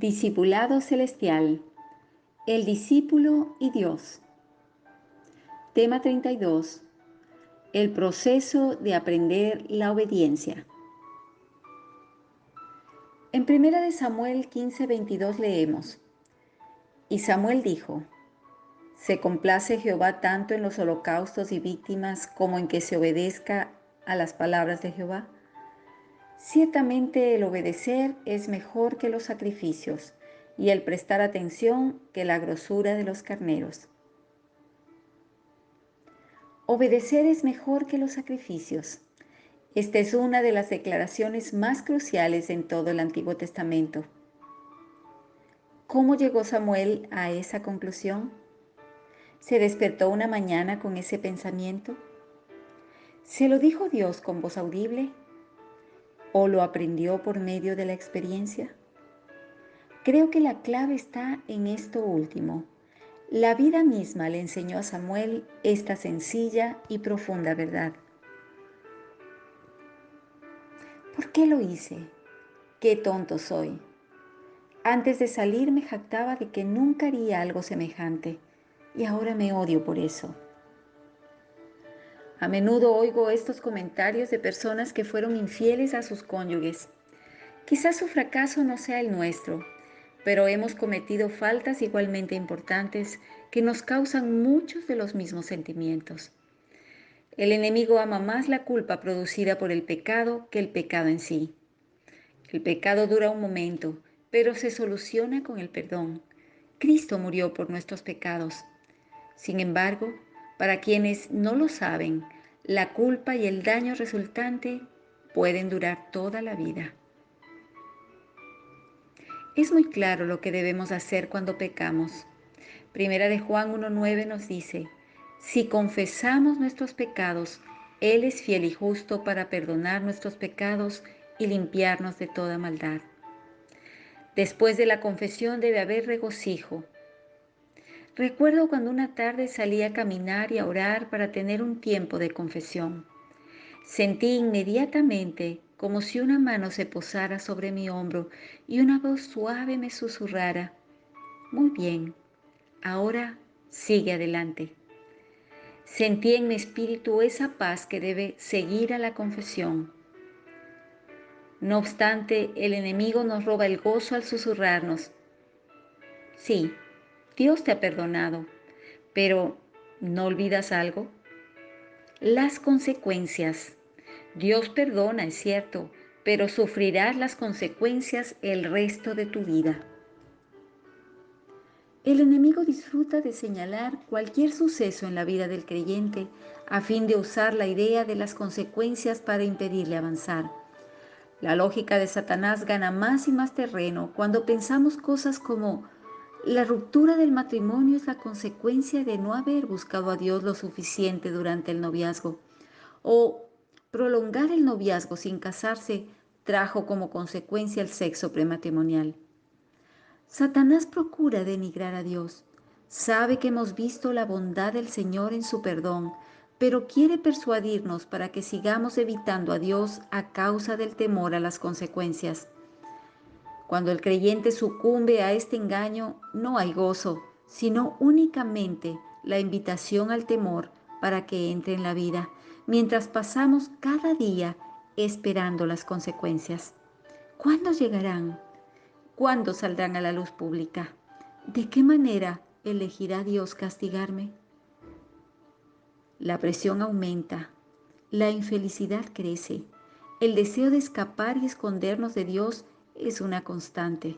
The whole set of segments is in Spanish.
Discipulado celestial. El discípulo y Dios. Tema 32. El proceso de aprender la obediencia. En 1 de Samuel 15:22 leemos: Y Samuel dijo: ¿Se complace Jehová tanto en los holocaustos y víctimas como en que se obedezca a las palabras de Jehová? Ciertamente el obedecer es mejor que los sacrificios, y el prestar atención que la grosura de los carneros. Obedecer es mejor que los sacrificios. Esta es una de las declaraciones más cruciales en todo el Antiguo Testamento. ¿Cómo llegó Samuel a esa conclusión? ¿Se despertó una mañana con ese pensamiento? ¿Se lo dijo Dios con voz audible? ¿O lo aprendió por medio de la experiencia? Creo que la clave está en esto último. La vida misma le enseñó a Samuel esta sencilla y profunda verdad. ¿Por qué lo hice? ¡Qué tonto soy! Antes de salir me jactaba de que nunca haría algo semejante, y ahora me odio por eso. A menudo oigo estos comentarios de personas que fueron infieles a sus cónyuges. Quizás su fracaso no sea el nuestro, pero hemos cometido faltas igualmente importantes que nos causan muchos de los mismos sentimientos. El enemigo ama más la culpa producida por el pecado que el pecado en sí. El pecado dura un momento, pero se soluciona con el perdón. Cristo murió por nuestros pecados. Sin embargo, para quienes no lo saben, la culpa y el daño resultante pueden durar toda la vida. Es muy claro lo que debemos hacer cuando pecamos. Primera de Juan 1:9 nos dice: si confesamos nuestros pecados, Él es fiel y justo para perdonar nuestros pecados y limpiarnos de toda maldad. Después de la confesión debe haber regocijo. Recuerdo cuando una tarde salí a caminar y a orar para tener un tiempo de confesión. Sentí inmediatamente como si una mano se posara sobre mi hombro y una voz suave me susurrara: muy bien, ahora sigue adelante. Sentí en mi espíritu esa paz que debe seguir a la confesión. No obstante, el enemigo nos roba el gozo al susurrarnos: sí, Dios te ha perdonado, pero ¿no olvidas algo? Las consecuencias. Dios perdona, es cierto, pero sufrirás las consecuencias el resto de tu vida. El enemigo disfruta de señalar cualquier suceso en la vida del creyente a fin de usar la idea de las consecuencias para impedirle avanzar. La lógica de Satanás gana más y más terreno cuando pensamos cosas como: la ruptura del matrimonio es la consecuencia de no haber buscado a Dios lo suficiente durante el noviazgo, o prolongar el noviazgo sin casarse trajo como consecuencia el sexo prematrimonial. Satanás procura denigrar a Dios. Sabe que hemos visto la bondad del Señor en su perdón, pero quiere persuadirnos para que sigamos evitando a Dios a causa del temor a las consecuencias. Cuando el creyente sucumbe a este engaño, no hay gozo, sino únicamente la invitación al temor para que entre en la vida, mientras pasamos cada día esperando las consecuencias. ¿Cuándo llegarán? ¿Cuándo saldrán a la luz pública? ¿De qué manera elegirá Dios castigarme? La presión aumenta, la infelicidad crece, el deseo de escapar y escondernos de Dios es una constante.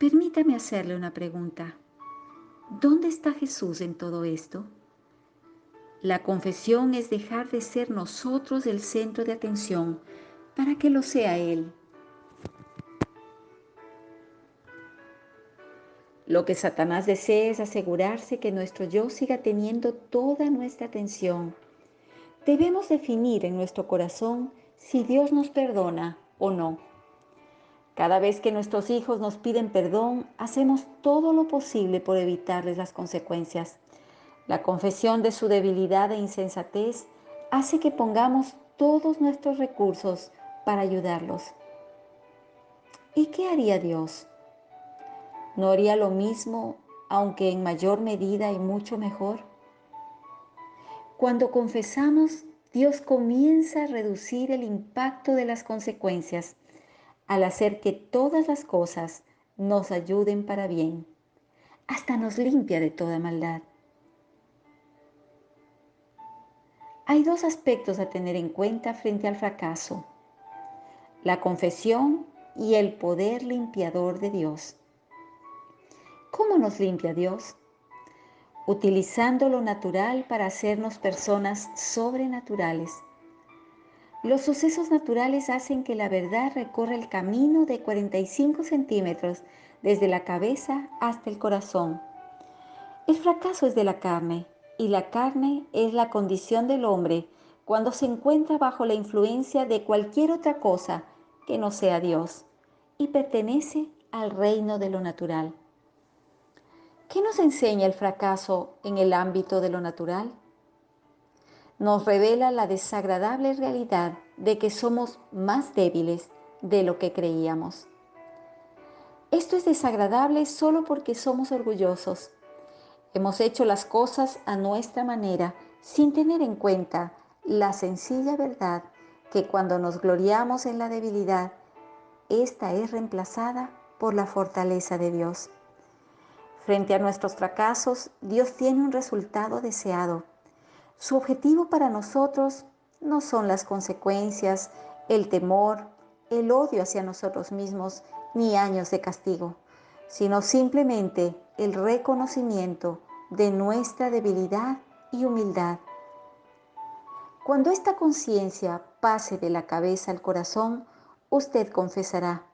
Permítame hacerle una pregunta. ¿Dónde está Jesús en todo esto? La confesión es dejar de ser nosotros el centro de atención para que lo sea Él. Lo que Satanás desea es asegurarse que nuestro yo siga teniendo toda nuestra atención. Debemos definir en nuestro corazón si Dios nos perdona o no. Cada vez que nuestros hijos nos piden perdón, hacemos todo lo posible por evitarles las consecuencias. La confesión de su debilidad e insensatez hace que pongamos todos nuestros recursos para ayudarlos. ¿Y qué haría Dios? ¿No haría lo mismo, aunque en mayor medida y mucho mejor? Cuando confesamos, Dios comienza a reducir el impacto de las consecuencias al hacer que todas las cosas nos ayuden para bien. Hasta nos limpia de toda maldad. Hay dos aspectos a tener en cuenta frente al fracaso: la confesión y el poder limpiador de Dios. ¿Cómo nos limpia Dios? Utilizando lo natural para hacernos personas sobrenaturales. Los sucesos naturales hacen que la verdad recorra el camino de 45 centímetros desde la cabeza hasta el corazón. El fracaso es de la carne, y la carne es la condición del hombre cuando se encuentra bajo la influencia de cualquier otra cosa que no sea Dios y pertenece al reino de lo natural. ¿Qué nos enseña el fracaso en el ámbito de lo natural? Nos revela la desagradable realidad de que somos más débiles de lo que creíamos. Esto es desagradable solo porque somos orgullosos. Hemos hecho las cosas a nuestra manera sin tener en cuenta la sencilla verdad que cuando nos gloriamos en la debilidad, esta es reemplazada por la fortaleza de Dios. Frente a nuestros fracasos, Dios tiene un resultado deseado. Su objetivo para nosotros no son las consecuencias, el temor, el odio hacia nosotros mismos, ni años de castigo, sino simplemente el reconocimiento de nuestra debilidad y humildad. Cuando esta conciencia pase de la cabeza al corazón, usted confesará: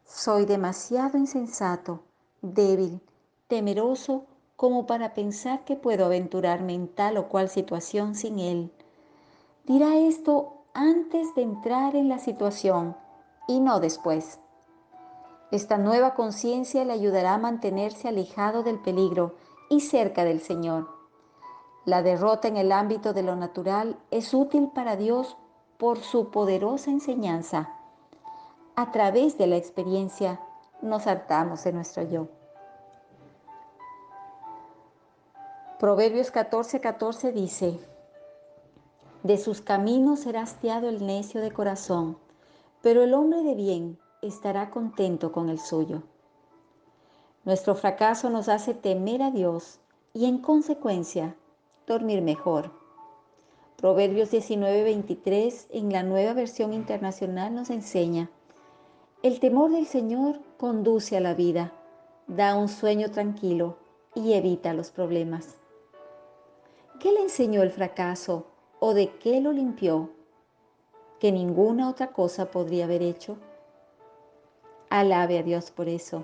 soy demasiado insensato, débil, temeroso como para pensar que puedo aventurarme en tal o cual situación sin Él. Dirá esto antes de entrar en la situación y no después. Esta nueva conciencia le ayudará a mantenerse alejado del peligro y cerca del Señor. La derrota en el ámbito de lo natural es útil para Dios por su poderosa enseñanza. A través de la experiencia nos hartamos de nuestro yo. Proverbios 14:14 dice: de sus caminos será hastiado el necio de corazón, pero el hombre de bien estará contento con el suyo. Nuestro fracaso nos hace temer a Dios y, en consecuencia, dormir mejor. Proverbios 19:23 en la Nueva Versión Internacional nos enseña: el temor del Señor conduce a la vida, da un sueño tranquilo y evita los problemas. ¿Qué le enseñó el fracaso o de qué lo limpió que ninguna otra cosa podría haber hecho? Alabe a Dios por eso.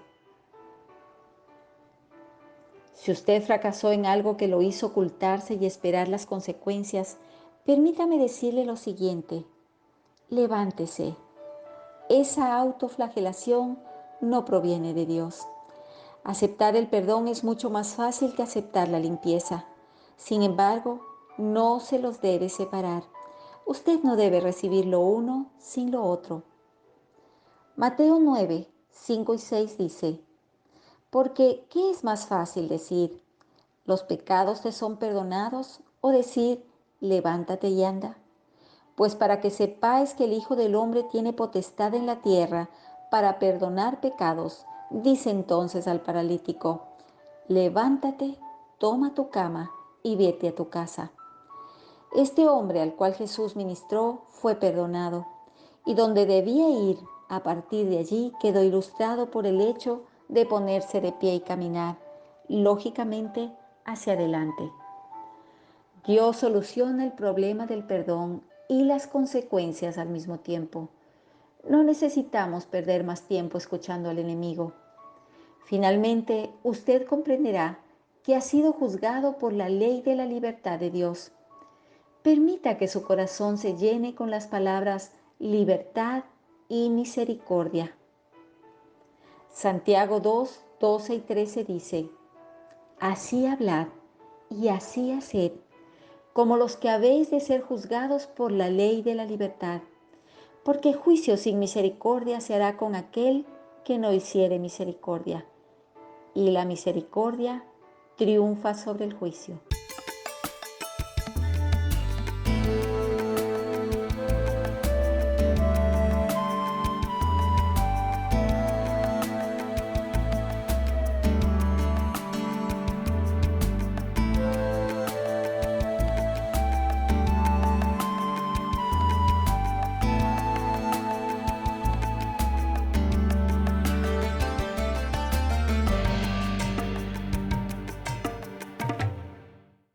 Si usted fracasó en algo que lo hizo ocultarse y esperar las consecuencias, permítame decirle lo siguiente: levántese. Esa autoflagelación no proviene de Dios. Aceptar el perdón es mucho más fácil que aceptar la limpieza. Sin embargo, no se los debe separar. Usted no debe recibir lo uno sin lo otro. Mateo 9, 5 y 6 dice: porque, ¿qué es más fácil decir: los pecados te son perdonados, o decir: levántate y anda? Pues para que sepáis que el Hijo del Hombre tiene potestad en la tierra para perdonar pecados, dice entonces al paralítico: levántate, toma tu cama y vete a tu casa. Este hombre al cual Jesús ministró fue perdonado, y donde debía ir a partir de allí quedó ilustrado por el hecho de ponerse de pie y caminar, lógicamente, hacia adelante. Dios soluciona el problema del perdón y las consecuencias al mismo tiempo. No necesitamos perder más tiempo escuchando al enemigo. Finalmente, usted comprenderá que ha sido juzgado por la ley de la libertad de Dios. Permita que su corazón se llene con las palabras libertad y misericordia. Santiago 2, 12 y 13 dice: así hablad y así haced, como los que habéis de ser juzgados por la ley de la libertad, porque juicio sin misericordia se hará con aquel que no hiciere misericordia, y la misericordia triunfa sobre el juicio.